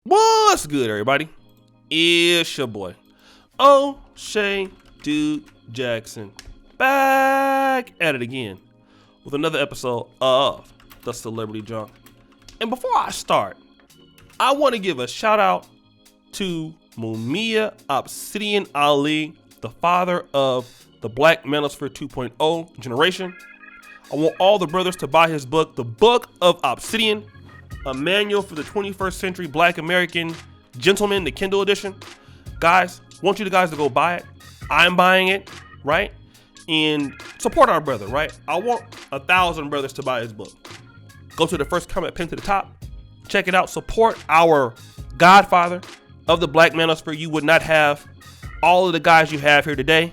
What's good, everybody? It's your boy, O'Shea Dude Jackson, back at it again with another episode of The Celebrity Junk. And before I start, I want to give a shout out to Mumia Obsidian Ali, the father of the Black Manosphere 2.0 generation. I want all the brothers to buy his book, The Book of Obsidian, a manual for the 21st century Black American gentleman, the Kindle edition. Guys, want you guys to go buy it. I'm buying it, right? And support our brother, right? I want 1,000 brothers to buy his book. Go to the first comment pinned to the top. Check it out. Support our godfather of the Black Manosphere. You would not have all of the guys you have here today.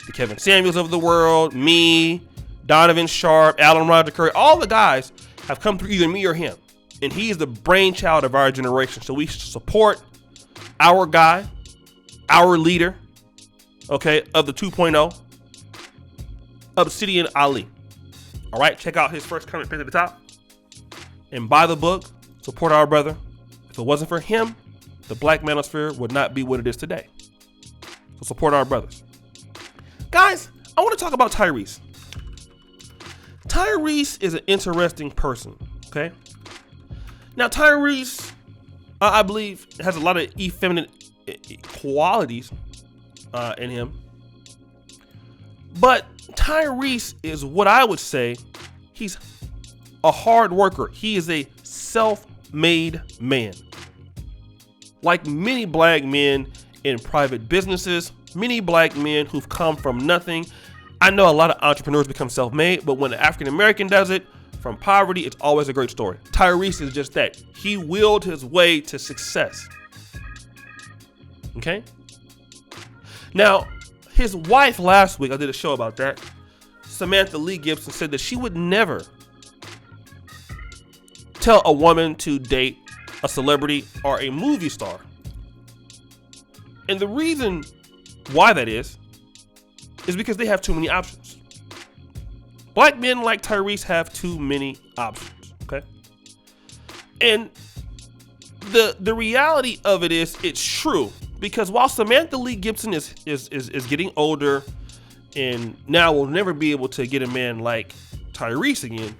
The Kevin Samuels of the world, me, Donovan Sharp, Alan Roger Curry, all the guys have come through either me or him. And he is the brainchild of our generation. So we should support our guy, our leader, okay, of the 2.0, Obsidian Ali. All right, check out his first comment pinned at the top. And buy the book, support our brother. If it wasn't for him, the Black Manosphere would not be what it is today. So support our brothers. Guys, I want to talk about Tyrese. Tyrese is an interesting person, okay? Now, Tyrese, I believe, has a lot of effeminate qualities in him. But Tyrese is what I would say, he's a hard worker. He is a self-made man. Like many black men in private businesses, many black men who've come from nothing. I know a lot of entrepreneurs become self-made, but when an African American does it, from poverty, it's always a great story. Tyrese is just that. He willed his way to success. Okay? Now, his wife last week, I did a show about that, Samantha Lee Gibson, said that she would never tell a woman to date a celebrity or a movie star. And the reason why that is because they have too many options. Black men like Tyrese have too many options, okay? And the reality of it is, it's true, because while Samantha Lee Gibson is getting older and now will never be able to get a man like Tyrese again,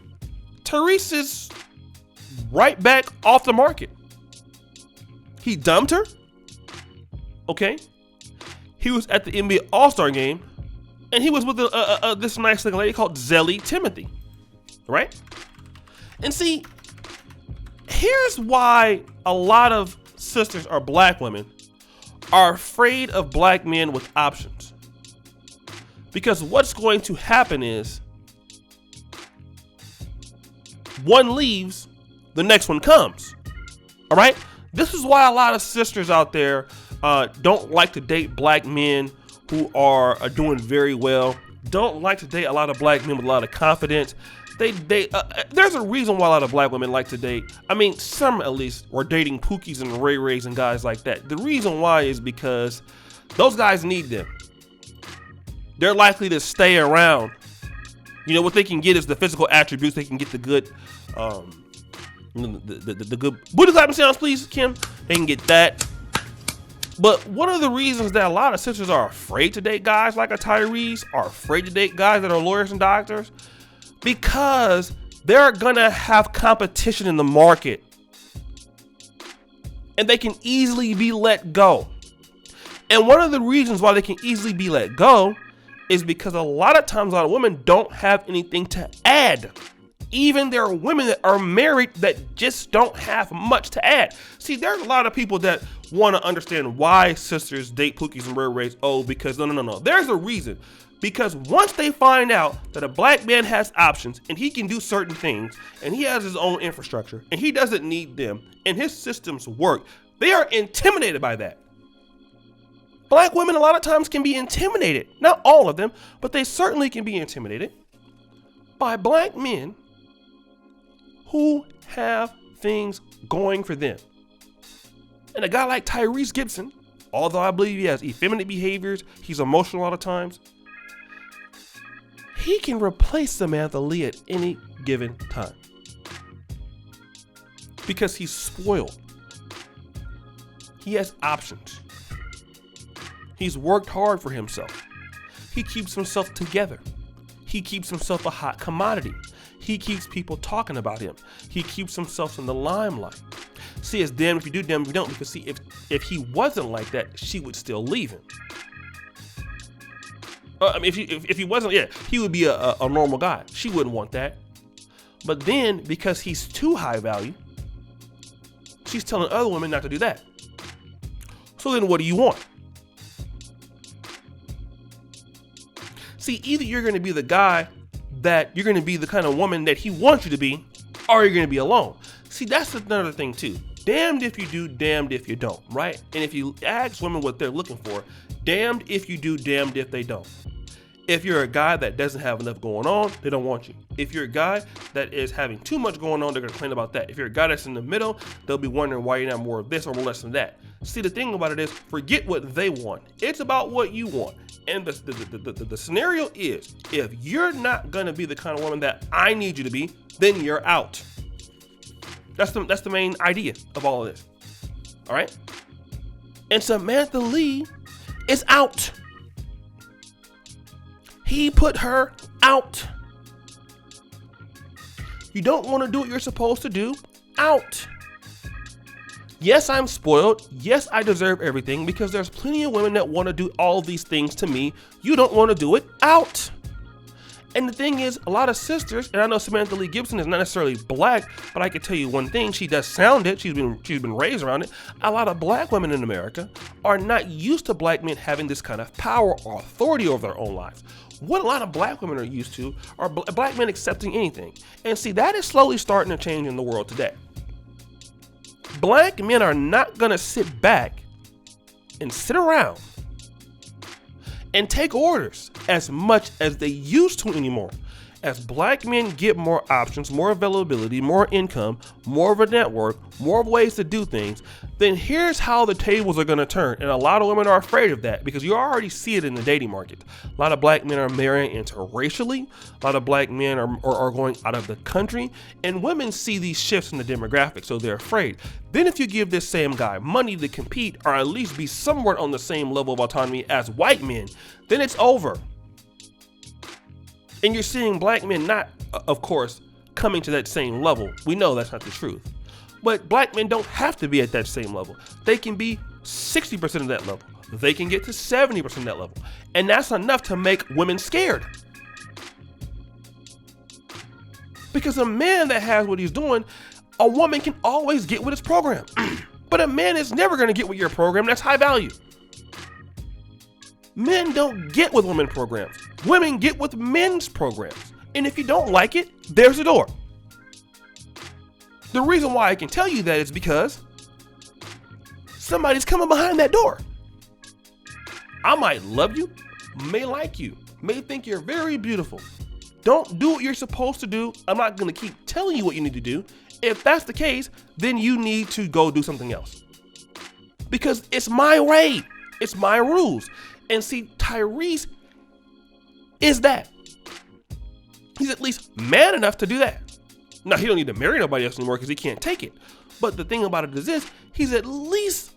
Tyrese is right back off the market. He dumped her, okay? He was at the NBA All-Star game, and he was with this nice looking lady called Zelly Timothy, right? And see, here's why a lot of sisters or black women are afraid of black men with options. Because what's going to happen is, one leaves, the next one comes, all right? This is why a lot of sisters out there don't like to date black men who are doing very well, don't like to date a lot of black men with a lot of confidence. There's a reason why a lot of black women like to date, I mean, some at least, were dating Pookies and Ray Rays and guys like that. The reason why is because those guys need them. They're likely to stay around. You know, what they can get is the physical attributes. They can get the good, the good booty clapping sounds, please, Kim. They can get that. But one of the reasons that a lot of sisters are afraid to date guys like a Tyrese, are afraid to date guys that are lawyers and doctors, because they're gonna have competition in the market and they can easily be let go. And one of the reasons why they can easily be let go is because a lot of times a lot of women don't have anything to add. Even there are women that are married that just don't have much to add. See, there's a lot of people that want to understand why sisters date Pookies and Ray Rays. Oh, because no. There's a reason. Because once they find out that a black man has options and he can do certain things and he has his own infrastructure and he doesn't need them and his systems work, they are intimidated by that. Black women a lot of times can be intimidated. Not all of them, but they certainly can be intimidated by black men who have things going for them. And a guy like Tyrese Gibson, although I believe he has effeminate behaviors, he's emotional a lot of times, he can replace Samantha Lee at any given time. Because he's spoiled. He has options. He's worked hard for himself. He keeps himself together. He keeps himself a hot commodity. He keeps people talking about him. He keeps himself in the limelight. See, it's damned if you do, damned if you don't, because see, if he wasn't like that, she would still leave him. I mean, if he wasn't, yeah, he would be a normal guy. She wouldn't want that. But then, because he's too high value, she's telling other women not to do that. So then what do you want? See, either you're going to be the guy that you're going to be the kind of woman that he wants you to be, or you're going to be alone. See, that's another thing too. Damned if you do, damned if you don't, right? And if you ask women what they're looking for, damned if you do, damned if they don't. If you're a guy that doesn't have enough going on, they don't want you. If you're a guy that is having too much going on, they're going to complain about that. If you're a guy that's in the middle, they'll be wondering why you're not more of this or less than that. See, the thing about it is, forget what they want. It's about what you want. And the scenario is, if you're not going to be the kind of woman that I need you to be, then you're out. That's the main idea of all of this. All right? And Samantha Lee is out. He put her out. You don't want to do what you're supposed to do? Out. Yes, I'm spoiled. Yes, I deserve everything, because there's plenty of women that want to do all these things to me. You don't want to do it? Out. And the thing is, a lot of sisters, and I know Samantha Lee Gibson is not necessarily black, but I can tell you one thing, she does sound it, she's been raised around it. A lot of black women in America are not used to black men having this kind of power or authority over their own lives. What a lot of black women are used to are black men accepting anything. And see, that is slowly starting to change in the world today. Black men are not gonna sit back and sit around and take orders as much as they used to anymore. As black men get more options, more availability, more income, more of a network, more ways to do things, then here's how the tables are going to turn. And a lot of women are afraid of that, because you already see it in the dating market. A lot of black men are marrying interracially. A lot of black men are going out of the country. And women see these shifts in the demographics, so they're afraid. Then if you give this same guy money to compete, or at least be somewhat on the same level of autonomy as white men, then it's over. And you're seeing black men not, of course, coming to that same level. We know that's not the truth. But black men don't have to be at that same level. They can be 60% of that level. They can get to 70% of that level. And that's enough to make women scared. Because a man that has what he's doing, a woman can always get with his program. But a man is never going to get with your program. That's high value. Men don't get with women programs. Women get with men's programs. And if you don't like it, there's the door. The reason why I can tell you that is because somebody's coming behind that door. I might love you, may like you, may think you're very beautiful. Don't do what you're supposed to do. I'm not going to keep telling you what you need to do. If that's the case, then you need to go do something else. Because it's my way. It's my rules. And see, Tyrese is that. He's at least man enough to do that. Now, he don't need to marry nobody else anymore because he can't take it. But the thing about it is this, he's at least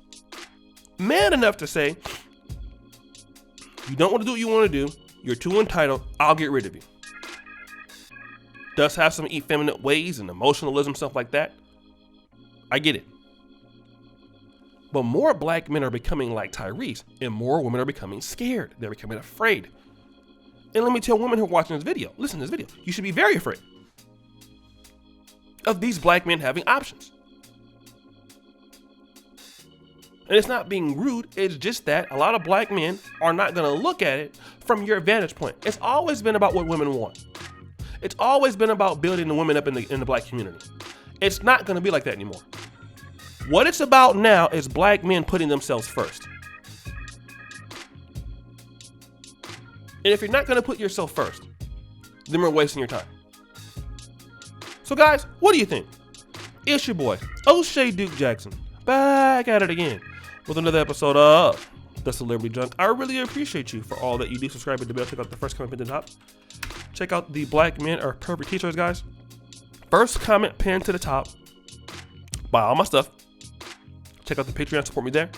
man enough to say, you don't want to do what you want to do, you're too entitled, I'll get rid of you. Does have some effeminate ways and emotionalism, stuff like that. I get it. But more black men are becoming like Tyrese, and more women are becoming scared. They're becoming afraid. And let me tell women who are watching this video, listen to this video, you should be very afraid of these black men having options. And it's not being rude, it's just that a lot of black men are not gonna look at it from your vantage point. It's always been about what women want. It's always been about building the women up in the black community. It's not gonna be like that anymore. What it's about now is black men putting themselves first. And if you're not gonna put yourself first, then we're wasting your time. So guys, what do you think? It's your boy, O'Shea Duke Jackson, back at it again with another episode of The Celebrity Junk. I really appreciate you for all that you do. Subscribe to the bell, check out the first comment pinned to the top. Check out the Black Men Are Perfect t-shirts, guys. First comment pinned to the top. Buy all my stuff. Check out the Patreon, support me there.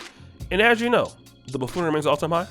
And as you know, the buffoonery remains all-time high.